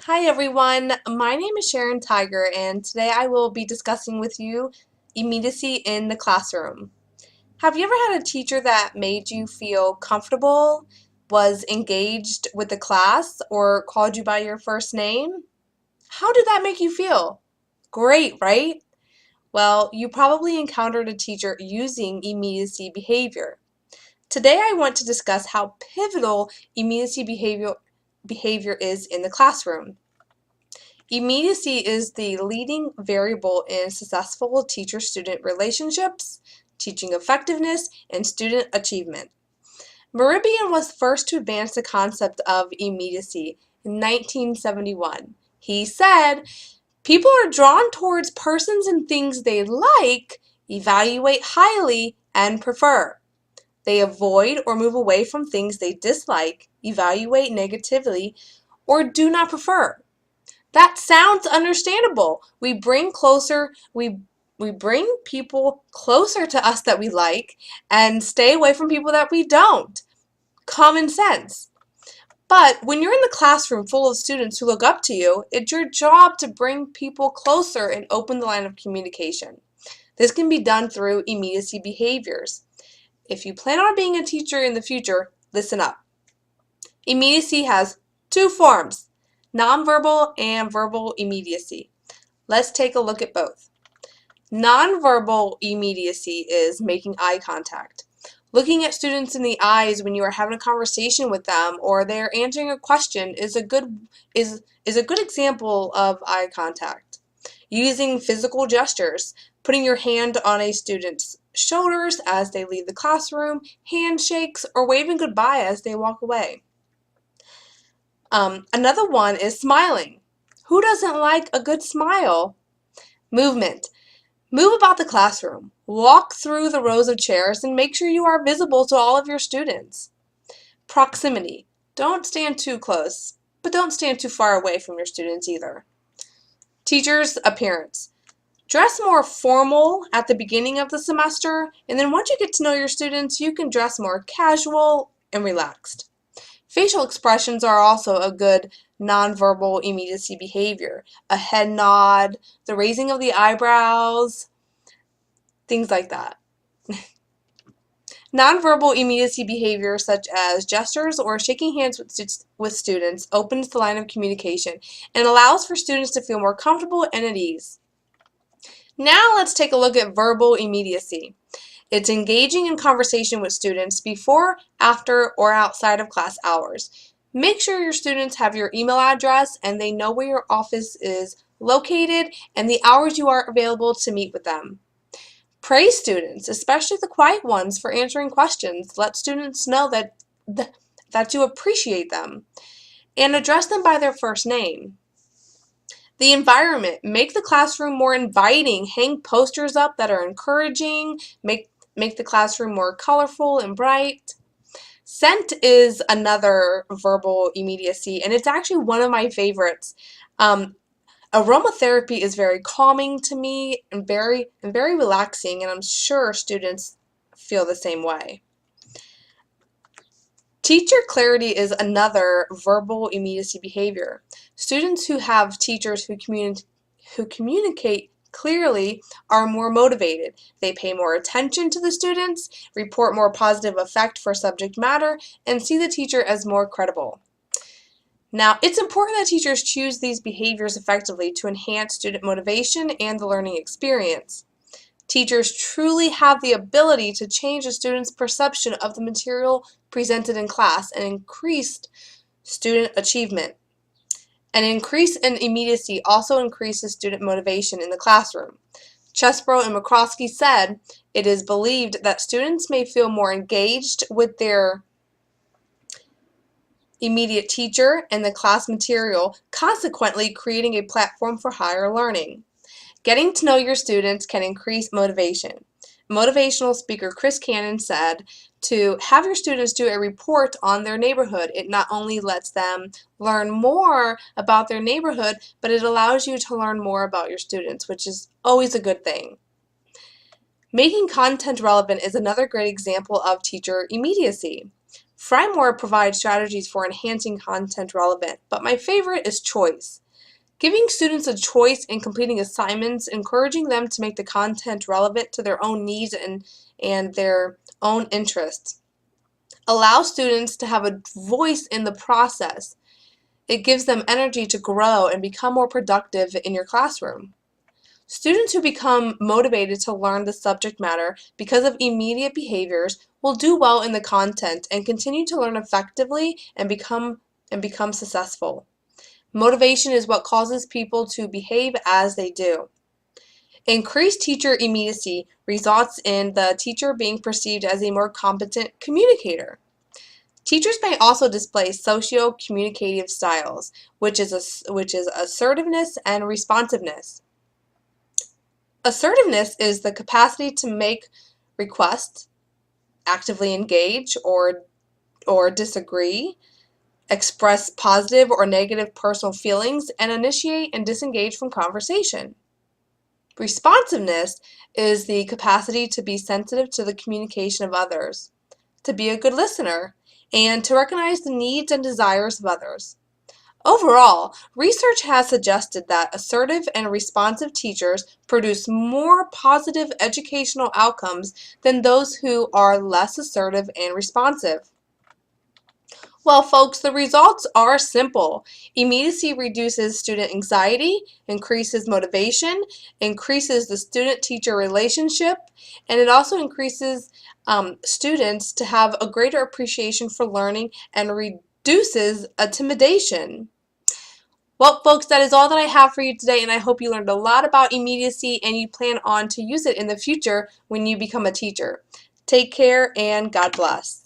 Hi everyone, my name is Sharon Tiger and today I will be discussing with you immediacy in the classroom. Have you ever had a teacher that made you feel comfortable, was engaged with the class, or called you by your first name? How did that make you feel? Great, right? Well, you probably encountered a teacher using immediacy behavior. Today I want to discuss how pivotal immediacy behavior is in the classroom. Immediacy is the leading variable in successful teacher-student relationships, teaching effectiveness, and student achievement. Meribian was first to advance the concept of immediacy in 1971. He said, "People are drawn towards persons and things they like, evaluate highly, and prefer. They avoid or move away from things they dislike, evaluate negatively, or do not prefer." That sounds understandable. We bring people closer to us that we like and stay away from people that we don't. Common sense. But when you're in the classroom full of students who look up to you, it's your job to bring people closer and open the line of communication. This can be done through immediacy behaviors. If you plan on being a teacher in the future, listen up. Immediacy has two forms: nonverbal and verbal immediacy. Let's take a look at both. Nonverbal immediacy is making eye contact. Looking at students in the eyes when you are having a conversation with them or they're answering a question is a good example of eye contact. Using physical gestures, putting your hand on a student's shoulders as they leave the classroom, handshakes, or waving goodbye as they walk away. Another one is smiling. Who doesn't like a good smile? Movement. Move about the classroom. Walk through the rows of chairs and make sure you are visible to all of your students. Proximity. Don't stand too close, but don't stand too far away from your students either. Teachers' appearance. Dress more formal at the beginning of the semester, and then once you get to know your students, you can dress more casual and relaxed. Facial expressions are also a good nonverbal immediacy behavior. A head nod, the raising of the eyebrows, things like that. Nonverbal immediacy behavior such as gestures or shaking hands with students opens the line of communication and allows for students to feel more comfortable and at ease. Now let's take a look at verbal immediacy. It's engaging in conversation with students before, after, or outside of class hours. Make sure your students have your email address and they know where your office is located and the hours you are available to meet with them. Praise students, especially the quiet ones, for answering questions. Let students know that you appreciate them and address them by their first name. The environment. Make the classroom more inviting. Hang posters up that are encouraging. Make the classroom more colorful and bright. Scent is another verbal immediacy, and it's actually one of my favorites. Aromatherapy is very calming to me and very relaxing, and I'm sure students feel the same way. Teacher clarity is another verbal immediacy behavior. Students who have teachers who communicate clearly are more motivated. They pay more attention to the students, report more positive effect for subject matter, and see the teacher as more credible. Now, it's important that teachers choose these behaviors effectively to enhance student motivation and the learning experience. Teachers truly have the ability to change a student's perception of the material presented in class and increase student achievement. An increase in immediacy also increases student motivation in the classroom. Chesbrough and McCroskey said, "It is believed that students may feel more engaged with their immediate teacher and the class material, consequently creating a platform for higher learning." Getting to know your students can increase motivation. Motivational speaker Chris Cannon said to have your students do a report on their neighborhood. It not only lets them learn more about their neighborhood, but it allows you to learn more about your students, which is always a good thing. Making content relevant is another great example of teacher immediacy. Framework provides strategies for enhancing content relevant, but my favorite is choice. Giving students a choice in completing assignments, encouraging them to make the content relevant to their own needs and their own interests. Allow students to have a voice in the process. It gives them energy to grow and become more productive in your classroom. Students who become motivated to learn the subject matter because of immediate behaviors will do well in the content and continue to learn effectively and become successful. Motivation is what causes people to behave as they do. Increased teacher immediacy results in the teacher being perceived as a more competent communicator. Teachers may also display socio-communicative styles, which is assertiveness and responsiveness. Assertiveness is the capacity to make requests, actively engage or disagree, express positive or negative personal feelings, and initiate and disengage from conversation. Responsiveness is the capacity to be sensitive to the communication of others, to be a good listener, and to recognize the needs and desires of others. Overall, research has suggested that assertive and responsive teachers produce more positive educational outcomes than those who are less assertive and responsive. Well, folks, the results are simple. Immediacy reduces student anxiety, increases motivation, increases the student-teacher relationship, and it also increases students to have a greater appreciation for learning and reduces intimidation. Well, folks, that is all that I have for you today, and I hope you learned a lot about immediacy and you plan on to use it in the future when you become a teacher. Take care and God bless.